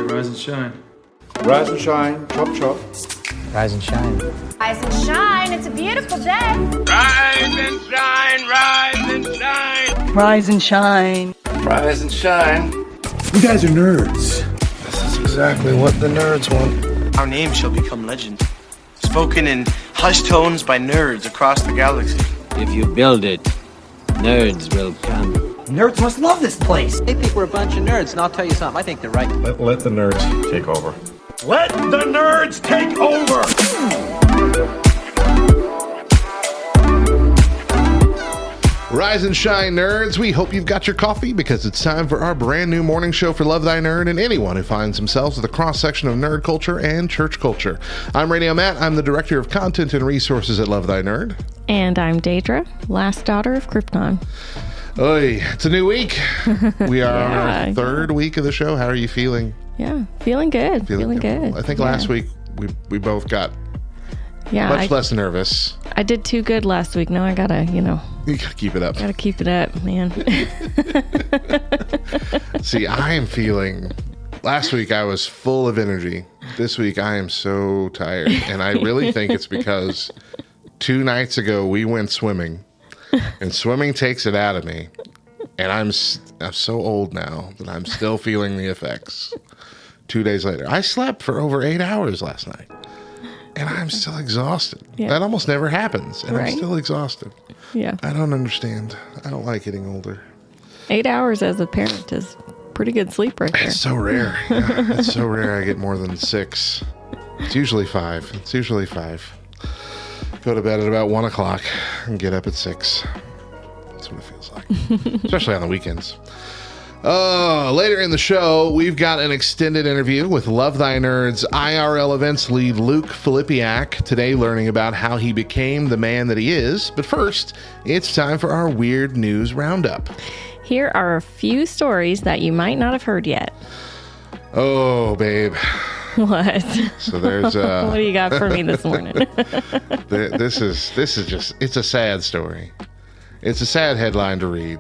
rise and shine. Rise and shine, chop chop. Rise and shine. Rise and shine, it's a beautiful day. Rise and shine, rise and shine. Rise and shine. Rise and shine. You guys are nerds. This is exactly what the nerds want. Our name shall become legend, spoken in hushed tones by nerds across the galaxy. If you build it, nerds will come. Nerds must love this place. They think we're a bunch of nerds, and I'll tell you something, I think they're right. Let the nerds take over. Let the nerds take over! Rise and shine, nerds. We hope you've got your coffee because it's time for our brand new morning show for Love Thy Nerd and anyone who finds themselves with a cross-section of nerd culture and church culture. I'm Radio Matt. I'm the Director of Content and Resources at Love Thy Nerd. And I'm Deidra, last daughter of Krypton. Oy, it's a new week. We are on our third week of the show. How are you feeling? Yeah, feeling good. Feeling good. I think last week we both got much less nervous. I did too good last week. Now I gotta, You gotta keep it up. Gotta keep it up, man. See, I am feeling... Last week I was full of energy. This week I am so tired. And I really think it's because 2 nights ago we went swimming. And swimming takes it out of me. And I'm so old now that I'm still feeling the effects. 2 days later. I slept for over 8 hours last night. And I'm still exhausted. Yeah. That almost never happens. And I'm still exhausted. Yeah. I don't understand. I don't like getting older. 8 hours as a parent is pretty good sleep right there. It's so rare. Yeah, it's so rare I get more than 6. It's usually 5. Go to bed at about 1 o'clock and get up at 6. That's what it feels like. Especially on the weekends. Later in the show, we've got an extended interview with Love Thy Nerd's IRL events lead Luke Filipiak. Today, learning about how he became the man that he is. But first, it's time for our weird news roundup. Here are a few stories that you might not have heard yet. Oh, babe. What? So there's what do you got for me this morning? This is just, it's a sad story. It's a sad headline to read.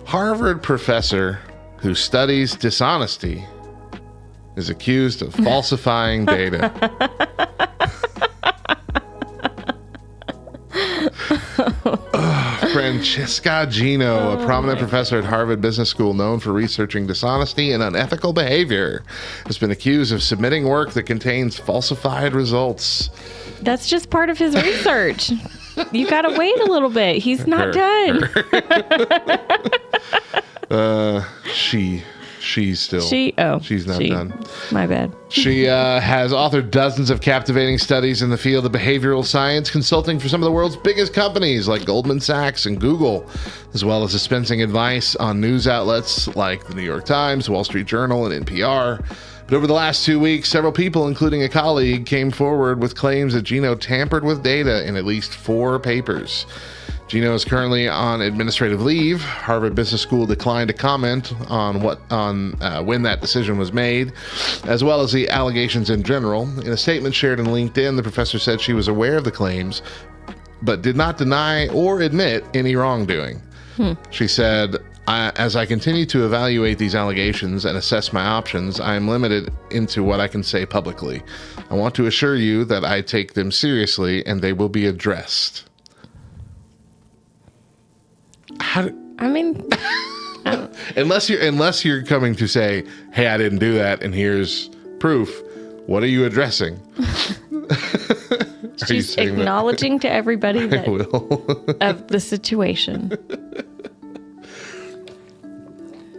Harvard professor who studies dishonesty is accused of falsifying data. Francesca Gino, a prominent professor at Harvard Business School known for researching dishonesty and unethical behavior, has been accused of submitting work that contains falsified results. That's just part of his research. You gotta wait a little bit. He's not done. She's not done. My bad. She has authored dozens of captivating studies in the field of behavioral science, consulting for some of the world's biggest companies like Goldman Sachs and Google, as well as dispensing advice on news outlets like the New York Times, Wall Street Journal, and NPR. But over the last 2 weeks, several people, including a colleague, came forward with claims that Gino tampered with data in at least 4 papers. Gino is currently on administrative leave. Harvard Business School declined to comment on when that decision was made, as well as the allegations in general. In a statement shared on LinkedIn, the professor said she was aware of the claims, but did not deny or admit any wrongdoing. She said, as I continue to evaluate these allegations and assess my options, I am limited into what I can say publicly. I want to assure you that I take them seriously and they will be addressed. Unless you're coming to say, hey, I didn't do that and here's proof, what are you addressing? She's acknowledging to everybody that of the situation.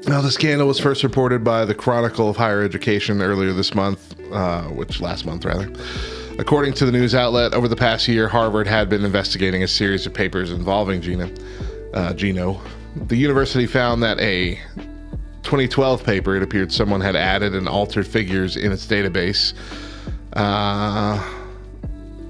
Now, the scandal was first reported by the Chronicle of Higher Education earlier this month, last month. According to the news outlet, over the past year, Harvard had been investigating a series of papers involving Gino. The university found that a 2012 paper, it appeared someone had added and altered figures in its database.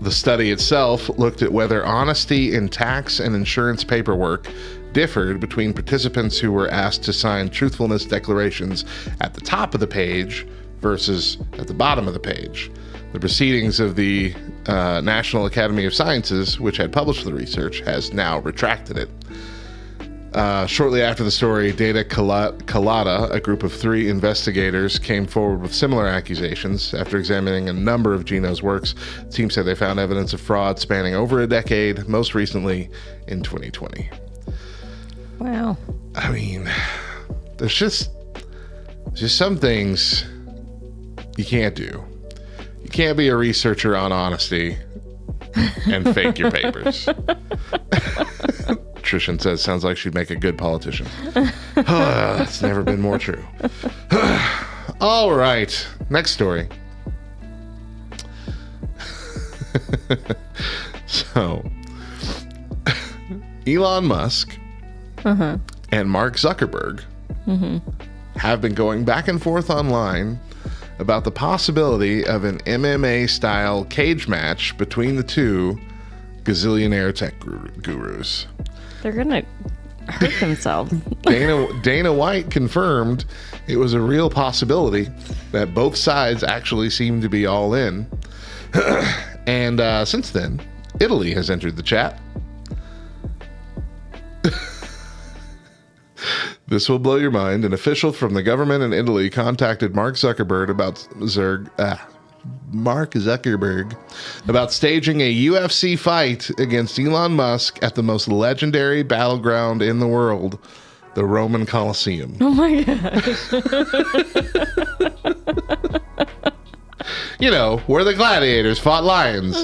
The study itself looked at whether honesty in tax and insurance paperwork differed between participants who were asked to sign truthfulness declarations at the top of the page versus at the bottom of the page. The proceedings of the National Academy of Sciences, which had published the research, has now retracted it. Shortly after the story, Data Colada, a group of 3 investigators, came forward with similar accusations. After examining a number of Gino's works, the team said they found evidence of fraud spanning over a decade, most recently in 2020. Wow. I mean, there's just some things you can't do. You can't be a researcher on honesty and fake your papers. Trishan says, sounds like she'd make a good politician. It's never been more true. All right, next story. So, Elon Musk and Mark Zuckerberg have been going back and forth online about the possibility of an MMA-style cage match between the two gazillionaire tech gurus. They're gonna hurt themselves. Dana White confirmed it was a real possibility, that both sides actually seem to be all in. And since then, Italy has entered the chat. This will blow your mind. An official from the government in Italy contacted Mark Zuckerberg about staging a UFC fight against Elon Musk at the most legendary battleground in the world, the Roman Colosseum. Oh my gosh. You know, where the gladiators fought lions.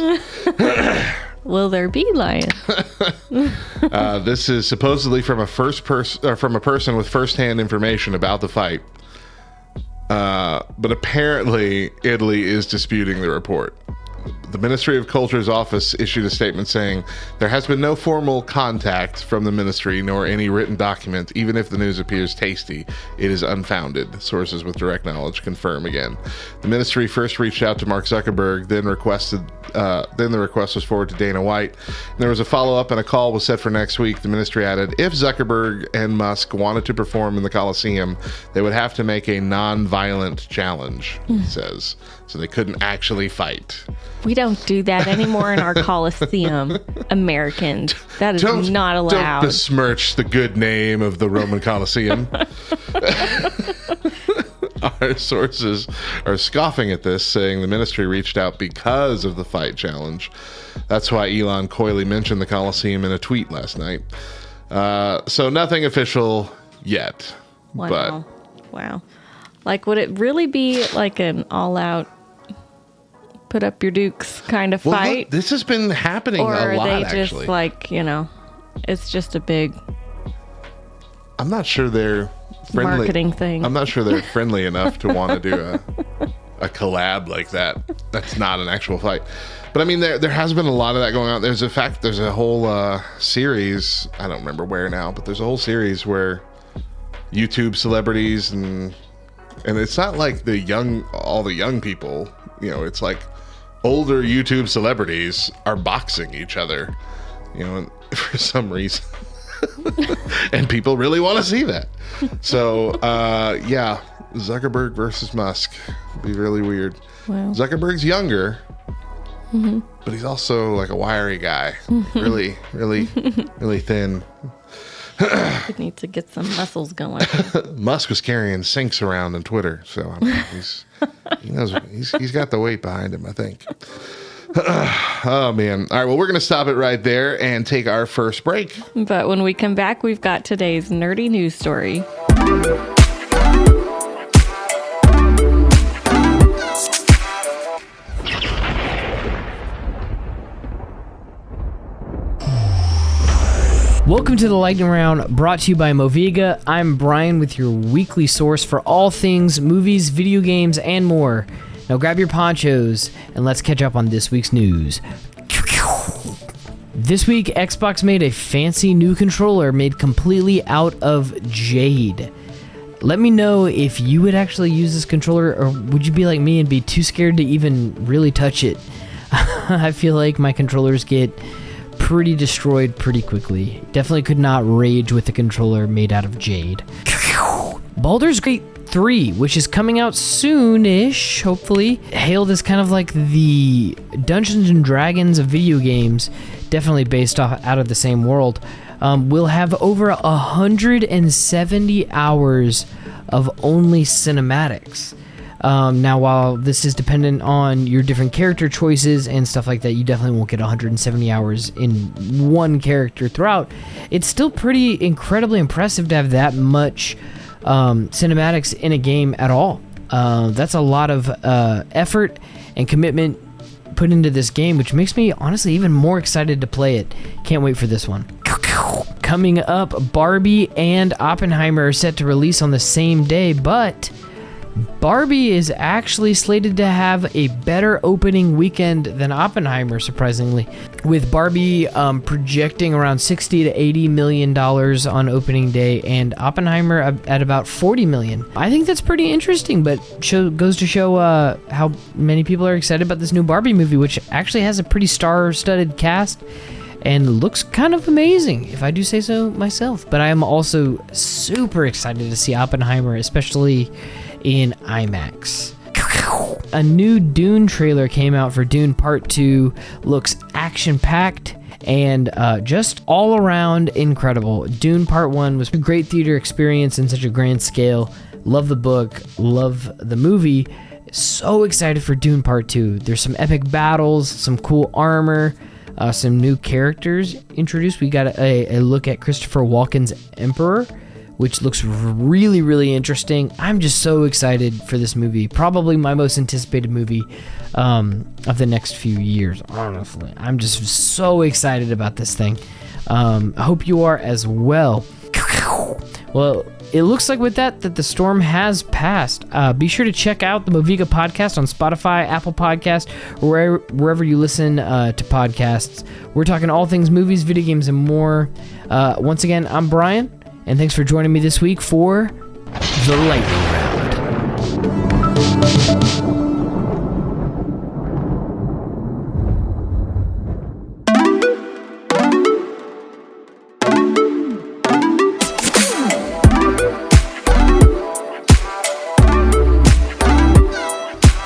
Will there be lions? This is supposedly from a person with first-hand information about the fight. But apparently Italy is disputing the report. The Ministry of Culture's office issued a statement saying there has been no formal contact from the ministry nor any written document. Even if the news appears tasty, it is unfounded. Sources with direct knowledge confirm again. The ministry first reached out to Mark Zuckerberg, then the request was forwarded to Dana White. And there was a follow-up and a call was set for next week. The ministry added, if Zuckerberg and Musk wanted to perform in the Colosseum, they would have to make a non-violent challenge, it says. So they couldn't actually fight. We don't do that anymore in our Colosseum, Americans. That is not allowed. Don't besmirch the good name of the Roman Colosseum. Our sources are scoffing at this, saying the ministry reached out because of the fight challenge. That's why Elon coyly mentioned the Colosseum in a tweet last night. So nothing official yet. Wow. Wow. Like, would it really be like an all-out put up your dukes kind of fight? Look, this has been happening or a lot, are they just actually. like, you know, it's just a big I'm not sure they're friendly. Marketing thing. I'm not sure they're friendly enough to want to do a collab like that. That's not an actual fight. But I mean, there has been a lot of that going on. There's a whole series, I don't remember where now, but there's a whole series where YouTube celebrities and it's not like all the young people, you know, it's like older YouTube celebrities are boxing each other, you know, for some reason. And people really want to see that. So, yeah, Zuckerberg versus Musk would be really weird. Wow. Zuckerberg's younger, but he's also like a wiry guy. Really, really, really thin. We need to get some muscles going. Musk was carrying sinks around on Twitter, so I mean, he's got the weight behind him, I think. Oh man. All right, well, we're gonna stop it right there and take our first break. But when we come back, we've got today's nerdy news story. Welcome to the Lightning Round, brought to you by Moviga. I'm Brian with your weekly source for all things movies, video games, and more. Now grab your ponchos and let's catch up on this week's news. This week, Xbox made a fancy new controller made completely out of jade. Let me know if you would actually use this controller, or would you be like me and be too scared to even really touch it? I feel like my controllers get pretty destroyed pretty quickly. Definitely could not rage with a controller made out of jade. Baldur's Gate 3, which is coming out soon-ish, hopefully, hailed as kind of like the Dungeons and Dragons of video games, definitely based out of the same world. will have over 170 hours of only cinematics. Now, while this is dependent on your different character choices and stuff like that, you definitely won't get 170 hours in one character throughout. It's still pretty incredibly impressive to have that much cinematics in a game at all. That's a lot of effort and commitment put into this game, which makes me honestly even more excited to play it. Can't wait for this one. Coming up, Barbie and Oppenheimer are set to release on the same day, but Barbie is actually slated to have a better opening weekend than Oppenheimer, surprisingly, with Barbie projecting around $60 to $80 million on opening day and Oppenheimer at about $40 million. I think that's pretty interesting, but goes to show how many people are excited about this new Barbie movie, which actually has a pretty star-studded cast and looks kind of amazing, if I do say so myself. But I am also super excited to see Oppenheimer, especially in IMAX. A new Dune trailer came out for Dune Part 2. Looks action-packed and just all around incredible. Dune Part 1 was a great theater experience in such a grand scale. Love the book, love the movie. So excited for Dune Part 2. There's some epic battles, some cool armor, some new characters introduced. We got a look at Christopher Walken's Emperor, which looks really, really interesting. I'm just so excited for this movie. Probably my most anticipated movie of the next few years, honestly. I'm just so excited about this thing. I hope you are as well. Well, it looks like with that the storm has passed. Be sure to check out the Moviga podcast on Spotify, Apple Podcast, or wherever you listen to podcasts. We're talking all things movies, video games, and more. Once again, I'm Brian. And thanks for joining me this week for the Lightning Round.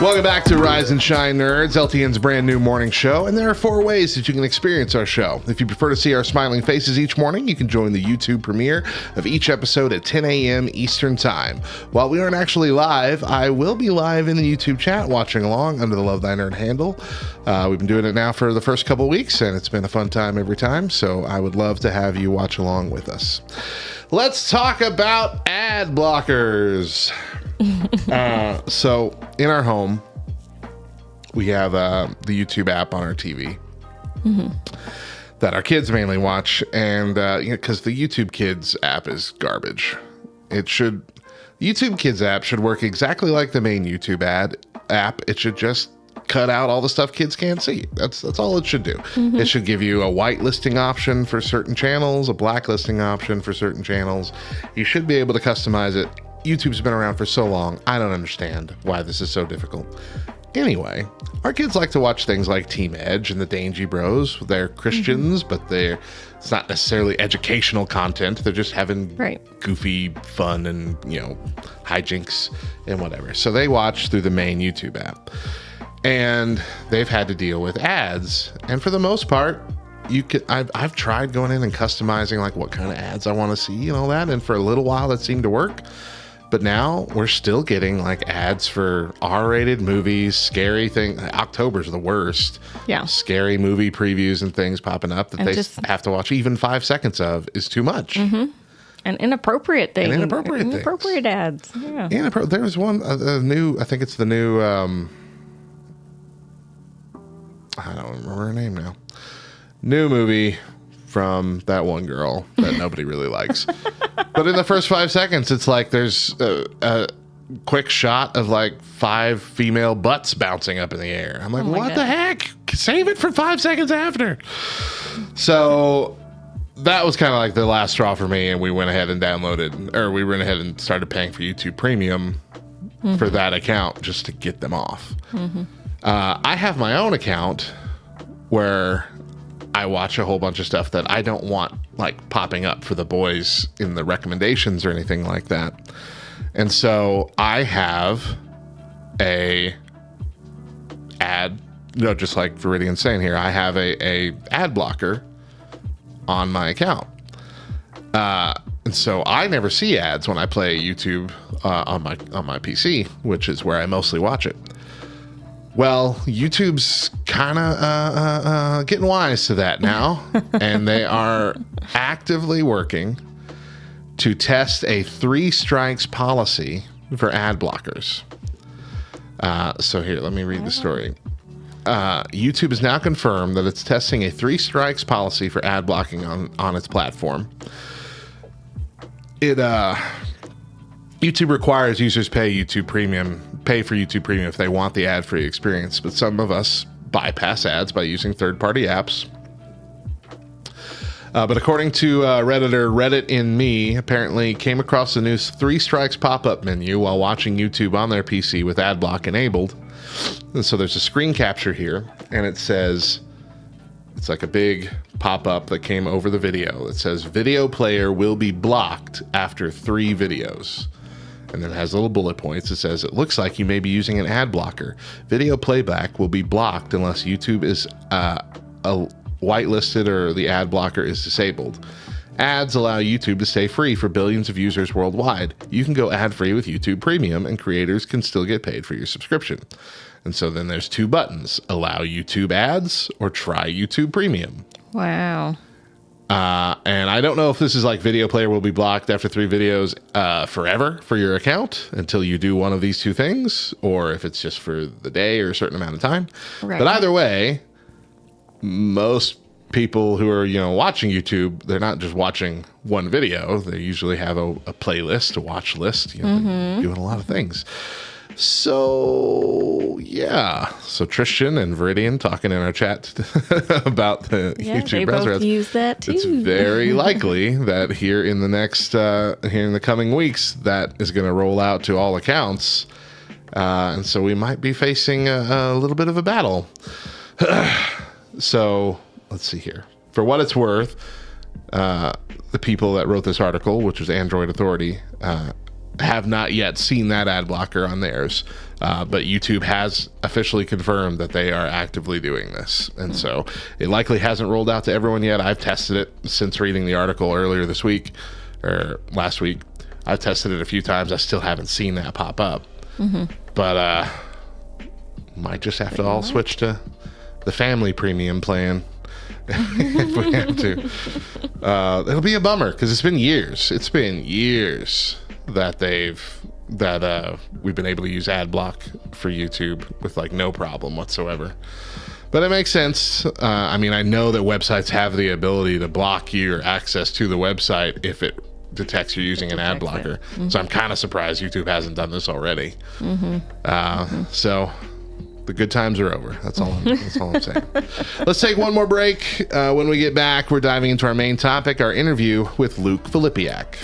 Welcome back to Rise and Shine Nerds, LTN's brand new morning show, and there are 4 ways that you can experience our show. If you prefer to see our smiling faces each morning, you can join the YouTube premiere of each episode at 10 a.m. Eastern Time. While we aren't actually live, I will be live in the YouTube chat watching along under the Love Thy Nerd handle. We've been doing it now for the first couple weeks, and it's been a fun time every time, so I would love to have you watch along with us. Let's talk about ad blockers. So in our home, we have the YouTube app on our TV that our kids mainly watch, and because the YouTube Kids app is garbage. The YouTube Kids app should work exactly like the main YouTube app. It should just cut out all the stuff kids can't see. That's all it should do. It should give you a white listing option for certain channels, a black listing option for certain channels. You should be able to customize it. YouTube's been around for so long, I don't understand why this is so difficult. Anyway, our kids like to watch things like Team Edge and the Dangy Bros. They're Christians, but it's not necessarily educational content. They're just having goofy fun and, hijinks and whatever. So they watch through the main YouTube app. And they've had to deal with ads. And for the most part, I've tried going in and customizing like what kind of ads I want to see and all that. And for a little while that seemed to work. But now we're still getting like ads for R-rated movies, scary things. October's the worst. Yeah. Scary movie previews and things popping up that they have to watch even 5 seconds of is too much. And inappropriate things. And inappropriate ads. Yeah. There's one, I think it's the new, I don't remember her name now. New movie from that one girl that nobody really likes. But in the first 5 seconds, it's like there's a quick shot of like 5 female butts bouncing up in the air. I'm like, what the heck? Save it for 5 seconds after. So that was kind of like the last straw for me, and we went ahead and started paying for YouTube Premium for that account just to get them off. I have my own account where I watch a whole bunch of stuff that I don't want like popping up for the boys in the recommendations or anything like that. And so I have a ad, just like Viridian's saying here, I have a ad blocker on my account. And so I never see ads when I play YouTube on my PC, which is where I mostly watch it. Well, YouTube's kind of getting wise to that now, and they are actively working to test a 3 strikes policy for ad blockers. So here, let me read the story. YouTube has now confirmed that it's testing a 3 strikes policy for ad blocking on its platform. YouTube requires users pay for YouTube Premium if they want the ad-free experience, but some of us bypass ads by using third-party apps. But according to Redditor Reddit in Me, apparently came across the new 3 strikes pop-up menu while watching YouTube on their PC with ad block enabled. And so there's a screen capture here, and it says, it's like a big pop-up that came over the video. It says, video player will be blocked after 3 videos. And then it has little bullet points. It says, it looks like you may be using an ad blocker. Video playback will be blocked unless YouTube is whitelisted or the ad blocker is disabled. Ads allow YouTube to stay free for billions of users worldwide. You can go ad-free with YouTube Premium, and creators can still get paid for your subscription. And so then there's 2 buttons, allow YouTube ads or try YouTube Premium. Wow. And I don't know if this is like video player will be blocked after 3 videos forever for your account until you do one of these 2 things, or if it's just for the day or a certain amount of time. Right. But either way, most people who are, watching YouTube, they're not just watching one video. They usually have a playlist, a watch list, doing a lot of things. So, yeah. So Tristan and Viridian talking in our chat about the YouTube browser. They both use that too. It's very likely that here in the coming weeks, that is going to roll out to all accounts. And so we might be facing a little bit of a battle. So let's see here. For what it's worth, the people that wrote this article, which was Android Authority, have not yet seen that ad blocker on theirs, but YouTube has officially confirmed that they are actively doing this, and so it likely hasn't rolled out to everyone yet. I've tested it since reading the article earlier this week or last week. I've tested it a few times. I still haven't seen that pop up, but might just have to all switch to the family premium plan if we have to. It'll be a bummer because it's been years that we've been able to use ad block for YouTube with like no problem whatsoever. But it makes sense. I know that websites have the ability to block your access to the website if it detects you're using an ad blocker. So I'm kind of surprised YouTube hasn't done this already. So the good times are over. That's all I'm saying. Let's take one more break. When we get back, we're diving into our main topic, our interview with Luke Filipiak.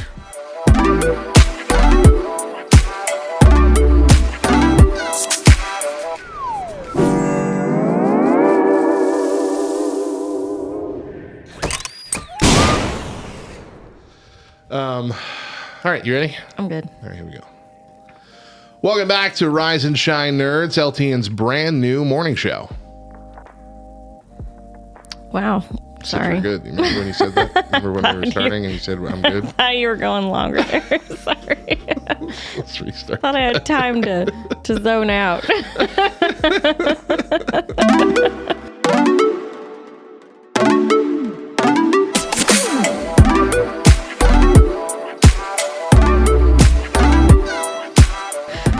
All right, you ready? I'm good. All right, here we go. Welcome back to Rise and Shine Nerds, LTN's brand new morning show. Wow. Sorry. Good. You remember when you said that? Remember when we were starting and you said, I'm good? I thought you were going longer there. Sorry. Let's restart. Thought I had time to zone out.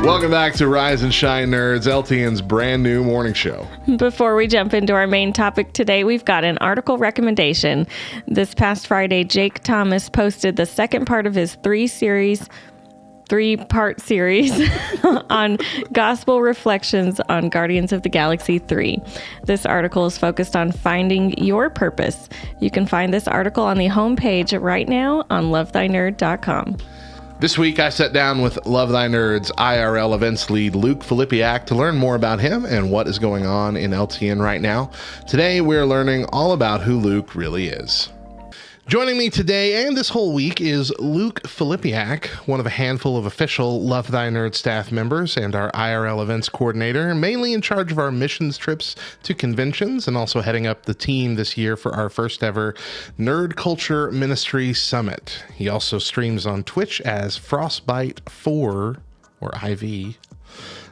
Welcome back to Rise and Shine Nerds, LTN's brand new morning show. Before we jump into our main topic today, we've got an article recommendation. This past Friday, Jake Thomas posted the second part of his 3-part series on Gospel Reflections on Guardians of the Galaxy 3. This article is focused on finding your purpose. You can find this article on the homepage right now on lovethynerd.com. This week, I sat down with Love Thy Nerds IRL events lead Luke Filipiak to learn more about him and what is going on in LTN right now. Today, we're learning all about who Luke really is. Joining me today and this whole week is Luke Filipiak, one of a handful of official Love Thy Nerd staff members and our IRL events coordinator, mainly in charge of our missions trips to conventions and also heading up the team this year for our first ever Nerd Culture Ministry Summit. He also streams on Twitch as Frostbite4 or IV.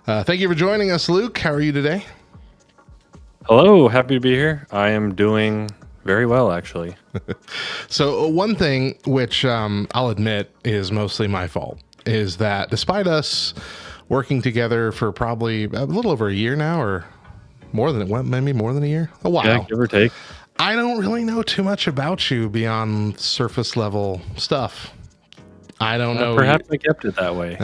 Thank you for joining us, Luke. How are you today? Hello, happy to be here. I am doing very well, actually. So one thing which I'll admit is mostly my fault is that despite us working together for probably a little over a year now, or maybe more than a year, a while, yeah, give or take, I don't really know too much about you beyond surface level stuff. I don't know. Perhaps I kept it that way.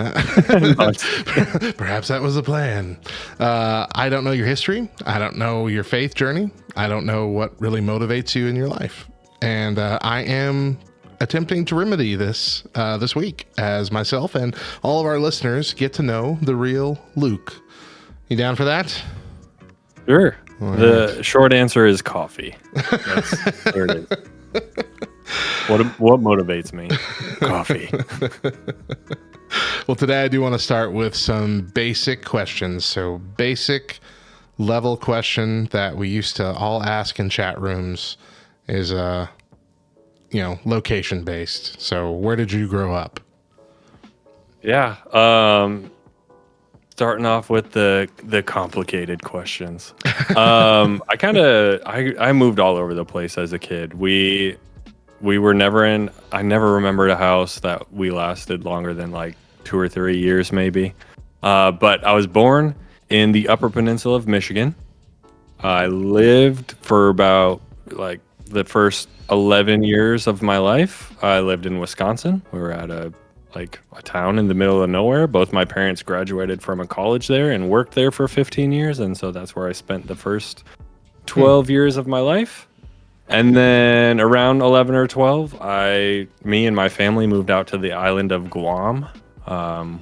Perhaps that was the plan. I don't know your history. I don't know your faith journey. I don't know what really motivates you in your life. And I am attempting to remedy this this week as myself and all of our listeners get to know the real Luke. You down for that? Sure. The short answer is coffee. There it is. What motivates me? Coffee. Well, today I do want to start with some basic questions. So basic level question that we used to all ask in chat rooms is, location based. So where did you grow up? Yeah. Starting off with the complicated questions. I moved all over the place as a kid. We were never I never remembered a house that we lasted longer than like 2 or 3 years maybe. But I was born in the Upper Peninsula of Michigan. I lived for about like the first 11 years of my life. I lived in Wisconsin. We were at a town in the middle of nowhere. Both my parents graduated from a college there and worked there for 15 years. And so that's where I spent the first 12 years of my life. And then around 11 or 12, me and my family moved out to the island of Guam,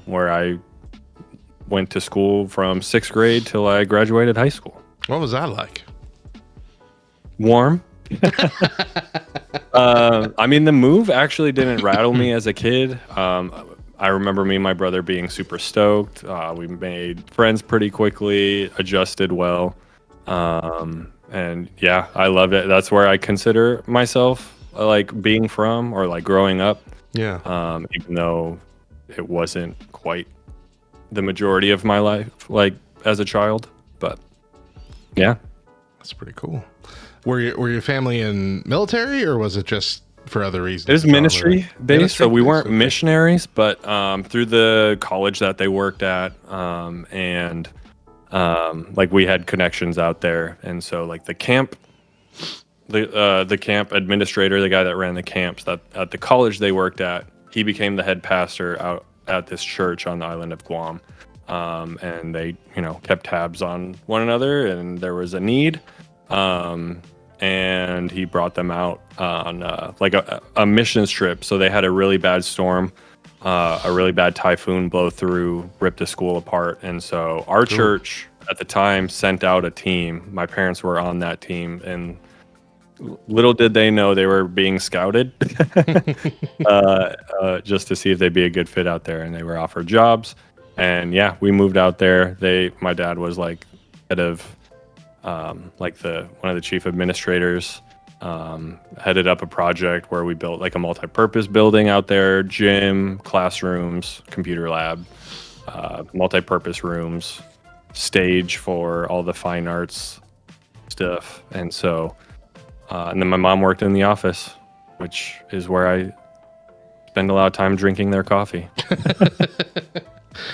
where I went to school from 6th grade till I graduated high school. What was that like? Warm. The move actually didn't rattle me as a kid. I remember me and my brother being super stoked. We made friends pretty quickly, adjusted well. And yeah, I loved it. That's where I consider myself like being from or like growing up. Yeah. Even though it wasn't quite the majority of my life, like as a child, but yeah. That's pretty cool. Were your family in military or was it just for other reasons? It was ministry based, so we weren't missionaries, but through the college that they worked at, we had connections out there, and so like the camp administrator, the guy that ran the camps at the college they worked at, he became the head pastor out at this church on the island of Guam, and they kept tabs on one another, and there was a need, and he brought them out on a missions trip. So they had a really bad storm. A really bad typhoon blow through, ripped the school apart. And so our church at the time sent out a team. My parents were on that team, and little did they know they were being scouted just to see if they'd be a good fit out there. And they were offered jobs. And yeah, we moved out there. My dad was like head of one of the chief administrators. Headed up a project where we built like a multi-purpose building out there, gym, classrooms, computer lab, multi-purpose rooms, stage for all the fine arts stuff. And so, and then my mom worked in the office, which is where I spend a lot of time drinking their coffee.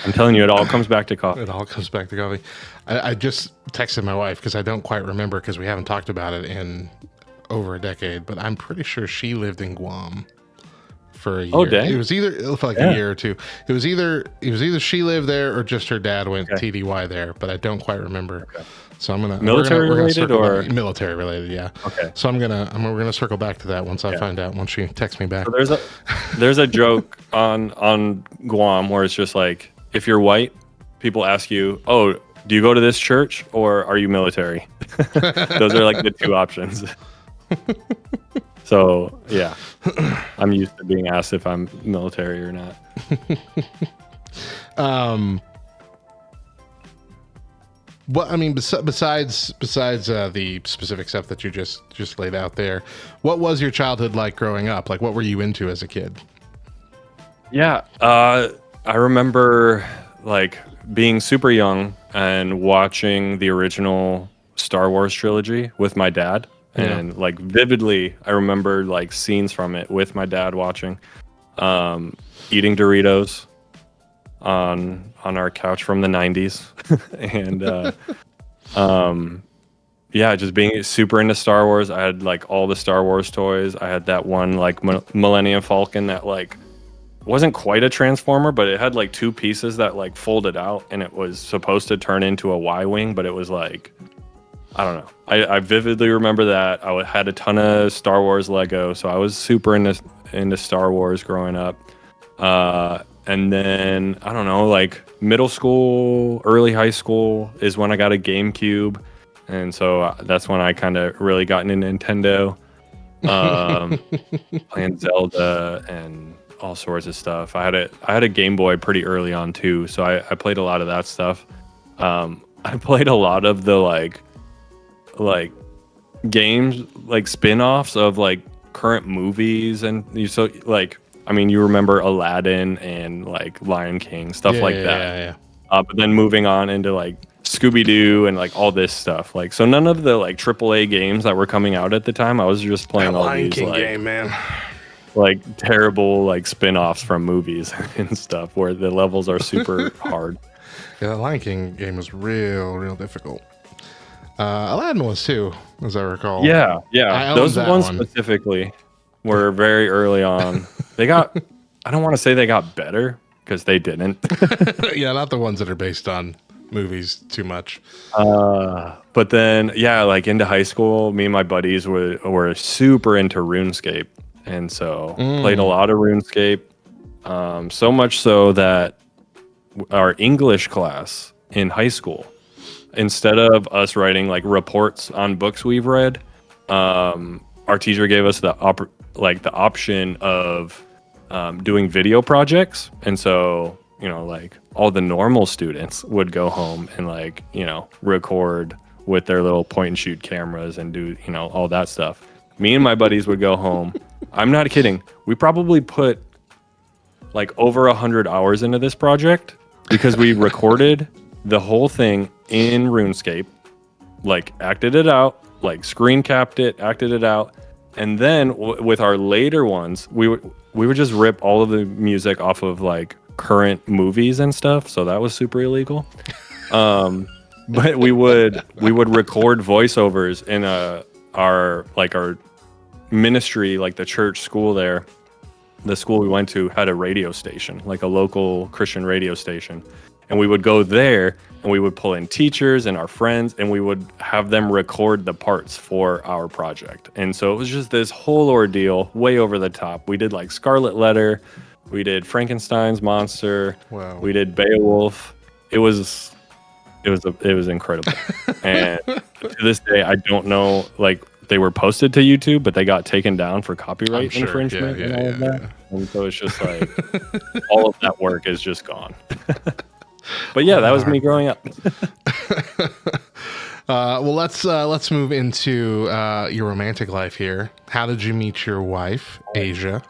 I'm telling you, it all comes back to coffee. It all comes back to coffee. I just texted my wife because I don't quite remember because we haven't talked about it in over a decade, but I'm pretty sure she lived in Guam for a year. Oh, dang. It was either a year or two. It was either she lived there or just her dad went TDY there, but I don't quite remember. Okay. So I'm gonna military related or military related, yeah. Okay. So we're gonna circle back to that once I find out once she texts me back. So there's a joke on Guam where it's just like if you're white, people ask you, "Oh, do you go to this church or are you military?" Those are like the two options. So yeah, I'm used to being asked if I'm military or not. What I mean, besides the specific stuff that you just laid out there, what was your childhood like growing up? Like, what were you into as a kid? Yeah, I remember like being super young and watching the original Star Wars trilogy with my dad, and like vividly, I remember like scenes from it with my dad watching, eating Doritos on our couch from the 90s and yeah, just being super into Star Wars. I had like all the Star Wars toys. I had that one like Millennium Falcon that like wasn't quite a transformer, but it had like two pieces that like folded out, and it was supposed to turn into a Y-wing, but it was like, I don't know. I vividly remember that. I had a ton of Star Wars Lego, so I was super into Star Wars growing up. And then, I don't know, like middle school, early high school is when I got a GameCube. And so that's when I kind of really got into Nintendo, playing Zelda and all sorts of stuff. I had a Game Boy pretty early on too. So I played a lot of that stuff. I played a lot of the like games, like spin-offs of like current movies. And so like, I mean, you remember Aladdin and like Lion King, stuff like that. Yeah. But then moving on into like Scooby-Doo and like all this stuff. Like, so none of the like AAA games that were coming out at the time, I was just playing that all Lion these King like, game, man. Like terrible like spin-offs from movies and stuff where the levels are super hard. Yeah, the Lion King game was real difficult. Aladdin was too, as I recall. Yeah. Those ones specifically were very early on. They got, I don't want to say they got better because they didn't. Yeah, not the ones that are based on movies too much. But then, yeah, like into high school, me and my buddies were super into RuneScape. And so played a lot of RuneScape. So much so that our English class in high school, instead of us writing like reports on books we've read, our teacher gave us the option of doing video projects. And so, you know, like all the normal students would go home and like, you know, record with their little point and shoot cameras and do, you know, all that stuff. Me and my buddies would go home. I'm not kidding. We probably put like over 100 hours into this project because we recorded the whole thing in RuneScape, like acted it out, like screen capped it, acted it out. And then with our later ones, we would just rip all of the music off of like current movies and stuff. So that was super illegal. But we would record voiceovers in our ministry, like the church school there. The school we went to had a radio station, like a local Christian radio station. And we would go there and we would pull in teachers and our friends and we would have them record the parts for our project. And so it was just this whole ordeal, way over the top. We did like Scarlet Letter, we did Frankenstein's monster, wow. We did Beowulf. It was incredible. And to this day, I don't know, like they were posted to YouTube, but they got taken down for copyright infringement and all of that. Yeah. And so it's just like all of that work is just gone. But yeah, that was me growing up. Well, let's move into your romantic life here. How did you meet your wife, Asia?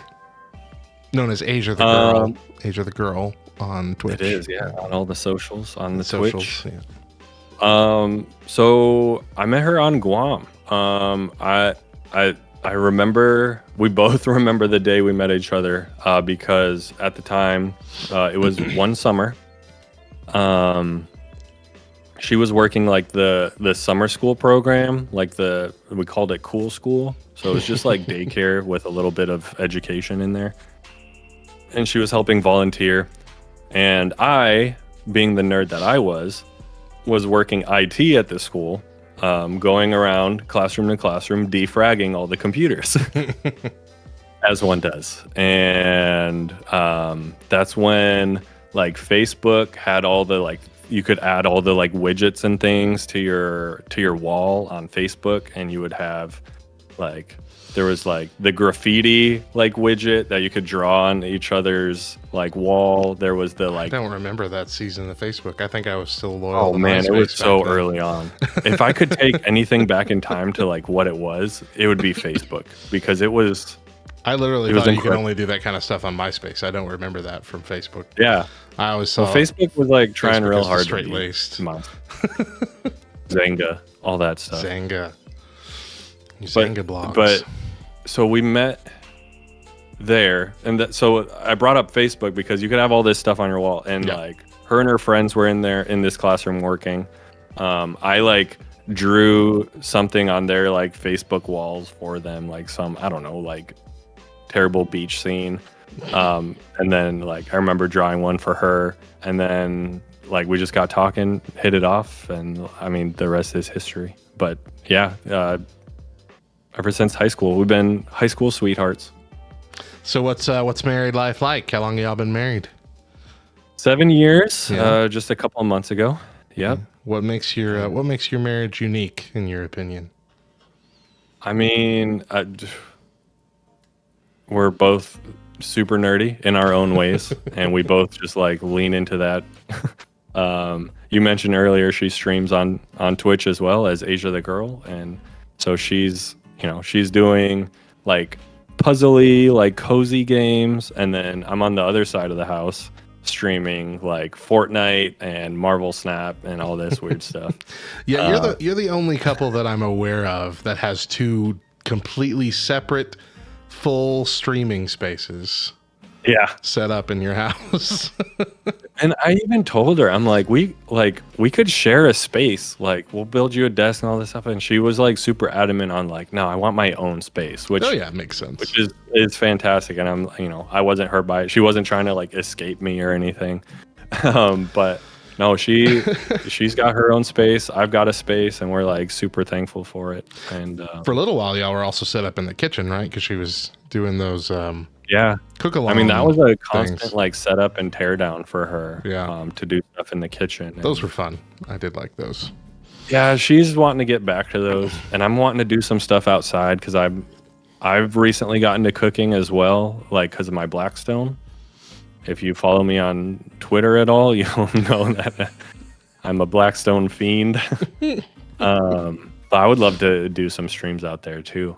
Known as Asia the girl. Asia the girl on Twitch. It is, yeah, on all the socials, on the socials, Twitch. Yeah. So I met her on Guam. I remember, we both remember the day we met each other because at the time it was one summer. She was working like the summer school program, like we called it Cool School. So it was just like daycare with a little bit of education in there. And she was helping volunteer. And I, being the nerd that I was working IT at the school, going around classroom to classroom, defragging all the computers, as one does. And that's when like Facebook had all the like, you could add all the like widgets and things to your wall on Facebook, and you would have like There was like the graffiti like widget that you could draw on each other's like wall. There was the like. I don't remember that season of Facebook. I think I was still loyal. Oh man, it was so early on. If I could take anything back in time to like what it would be Facebook, because it was. I literally thought you could only do that kind of stuff on MySpace. I don't remember that from Facebook. Yeah, I always saw. Well, Facebook was like trying Facebook real hard straight laced. Zanga, all that stuff. Zanga blogs. But so we met there, and so I brought up Facebook because you could have all this stuff on your wall, and like her and her friends were in there in this classroom working. I like drew something on their like Facebook walls for them, like some, I don't know, like terrible beach scene. And then like I remember drawing one for her, and then like we just got talking, hit it off, and I mean the rest is history. But yeah, ever since high school, we've been high school sweethearts. So what's married life like? How long y'all been married? 7 years, just a couple of months ago. Yep. What makes your marriage unique in your opinion? I mean, we're both super nerdy in our own ways, and we both just like lean into that. You mentioned earlier she streams on Twitch as well as Asia the Girl, and so she's doing like puzzly, like cozy games, and then I'm on the other side of the house streaming like Fortnite and Marvel Snap and all this weird stuff. Yeah, you're the only couple that I'm aware of that has two completely separate full streaming spaces. Yeah, set up in your house. And I even told her, I'm like, we could share a space. Like, we'll build you a desk and all this stuff. And she was like super adamant on like, no, I want my own space. Which makes sense. Which is fantastic. And I'm, I wasn't hurt by it. She wasn't trying to like escape me or anything. But no, she's got her own space. I've got a space, and we're like super thankful for it. And for a little while, y'all were also set up in the kitchen, right? Because she was doing those. Cook along. I mean, that was a constant like setup and tear down for her. Yeah. To do stuff in the kitchen. Those were fun. I did like those. Yeah, she's wanting to get back to those, and I'm wanting to do some stuff outside because I've recently gotten to cooking as well, like because of my Blackstone. If you follow me on Twitter at all, you'll know that I'm a Blackstone fiend. But I would love to do some streams out there too.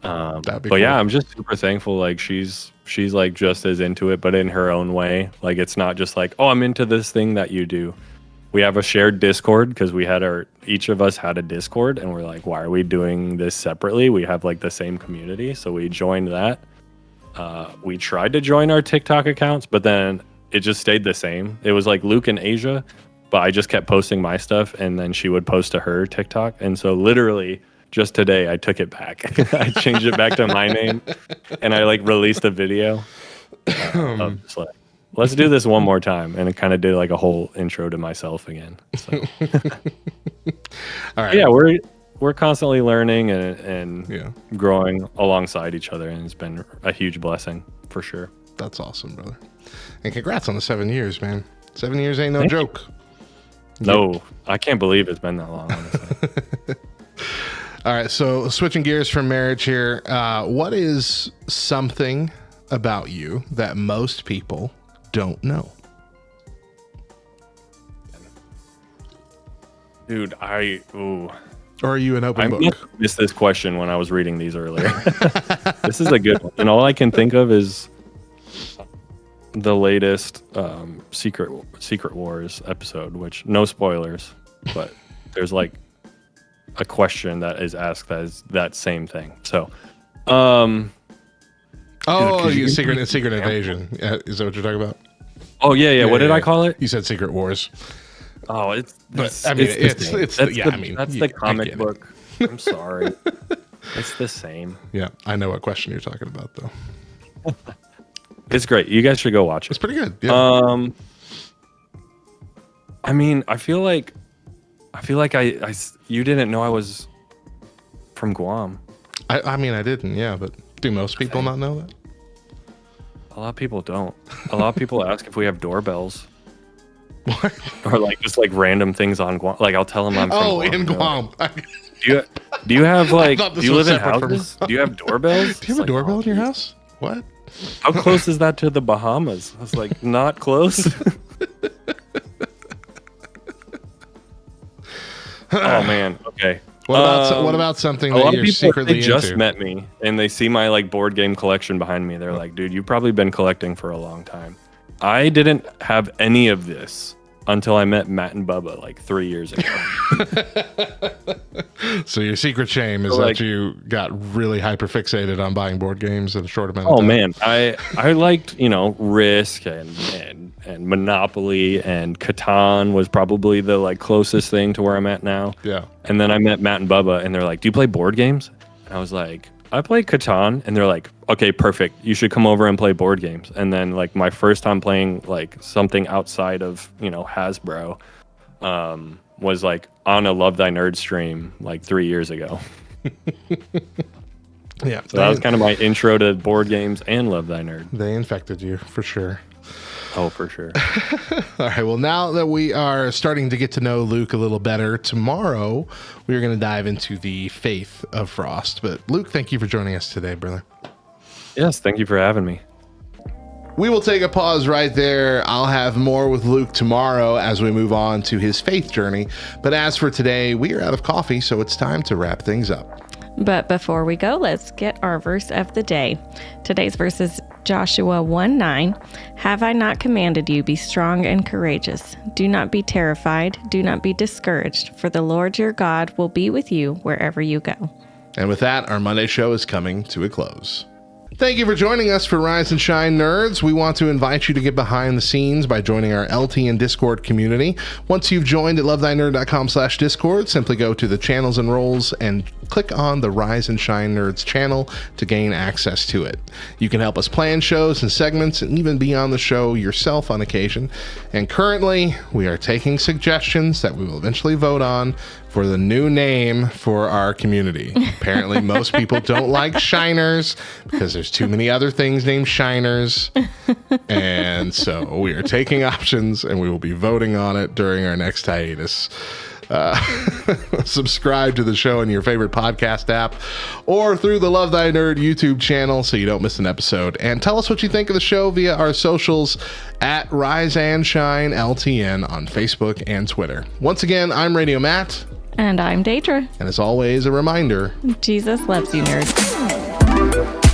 But cool. Yeah, I'm just super thankful. Like she's like just as into it, but in her own way. Like it's not just like, oh, I'm into this thing that you do. We have a shared Discord because each of us had a Discord, and we're like, why are we doing this separately? We have like the same community, so we joined that. We tried to join our TikTok accounts, but then it just stayed the same. It was like Luke and Asia, but I just kept posting my stuff, and then she would post to her TikTok. And so literally just today I took it back. I changed it back to my name, and I like released a video of just like, let's do this one more time. And it kind of did like a whole intro to myself again. So. All right. Yeah, we're constantly learning and growing alongside each other, and it's been a huge blessing for sure. That's awesome, brother. And congrats on the 7 years, man. 7 years ain't no joke. No, I can't believe it's been that long, honestly. All right, so switching gears from marriage here, what is something about you that most people don't know? Dude, Or are you an open book? I missed this question when I was reading these earlier. This is a good one. And all I can think of is the latest Secret Wars episode, which no spoilers, but there's like a question that is asked that is that same thing. So, Secret Invasion. Yeah, is that what you're talking about? Oh yeah. What did I call it? You said Secret Wars. Oh, it's the comic book. I'm sorry. It's the same. Yeah, I know what question you're talking about though. It's great. You guys should go watch it. It's pretty good. Yeah. I mean, I feel like you didn't know I was from Guam. I mean, I didn't. Yeah, but do most people not know that? A lot of people don't. A lot of people ask if we have doorbells. What? Or like just like random things on Guam. Like I'll tell them I'm from Guam. In Guam. Do Do you have like? thought Do this you was live in separate from- houses? Do you have doorbells? Do you have a doorbell in your house? What? How close is that to the Bahamas? I was like, not close. Oh man. Okay. What about something that you're secretly they just into? met me and they see my like board game collection behind me. They're like, dude, you've probably been collecting for a long time. I didn't have any of this until I met Matt and Bubba like 3 years ago. So your secret shame is that you got really hyperfixated on buying board games in a short amount of time. Oh man, I liked, Risk and Monopoly, and Catan was probably the like closest thing to where I'm at now. Yeah. And then I met Matt and Bubba and they're like, "Do you play board games?" And I was like, "I play Catan." And they're like, "Okay, perfect. You should come over and play board games." And then like my first time playing like something outside of, Hasbro was like on a Love Thy Nerd stream like 3 years ago. Yeah. So that was kind of my intro to board games and Love Thy Nerd. They infected you for sure. Oh, for sure. All right. Well, now that we are starting to get to know Luke a little better, tomorrow we are going to dive into the faith of Frost. But Luke, thank you for joining us today, brother. Yes, thank you for having me. We will take a pause right there. I'll have more with Luke tomorrow as we move on to his faith journey. But as for today, we are out of coffee, so it's time to wrap things up. But before we go, let's get our verse of the day. Today's verse is Joshua 1:9. Have I not commanded you, be strong and courageous? Do not be terrified. Do not be discouraged, for the Lord your God will be with you wherever you go. And with that, our Monday show is coming to a close. Thank you for joining us for Rise and Shine Nerds. We want to invite you to get behind the scenes by joining our LTN Discord community. Once you've joined at lovethynerd.com/Discord, simply go to the channels and roles and click on the Rise and Shine Nerds channel to gain access to it. You can help us plan shows and segments and even be on the show yourself on occasion. And currently, we are taking suggestions that we will eventually vote on for the new name for our community. Apparently, most people don't like Shiners because there's too many other things named Shiners. And so we are taking options and we will be voting on it during our next hiatus. Subscribe to the show in your favorite podcast app or through the Love Thy Nerd YouTube channel so you don't miss an episode. And tell us what you think of the show via our socials at Rise and Shine LTN on Facebook and Twitter. Once again, I'm Radio Matt. And I'm Deidra. And as always, a reminder, Jesus loves you, nerds.